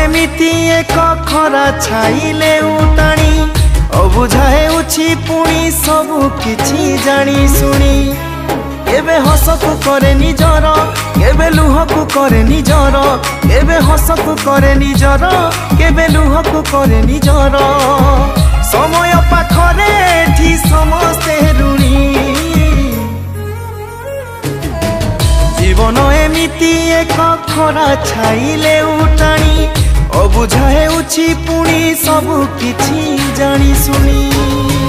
एमिति एक खरा छाइले उताणी अबुझा हेउछि पुणी सबु किछि जानी सुनी केबे हसकु करे निजर केबे लुहकु करे निजर केबे हसकु करे निजर केबे लुहकु करे निजर समय पाखरे एठी समस्ते ऋणी जीवन एमिति एक खरा छाइले उताणी अबुझा हेउछि पुणी सबु किछि जानी सुनी।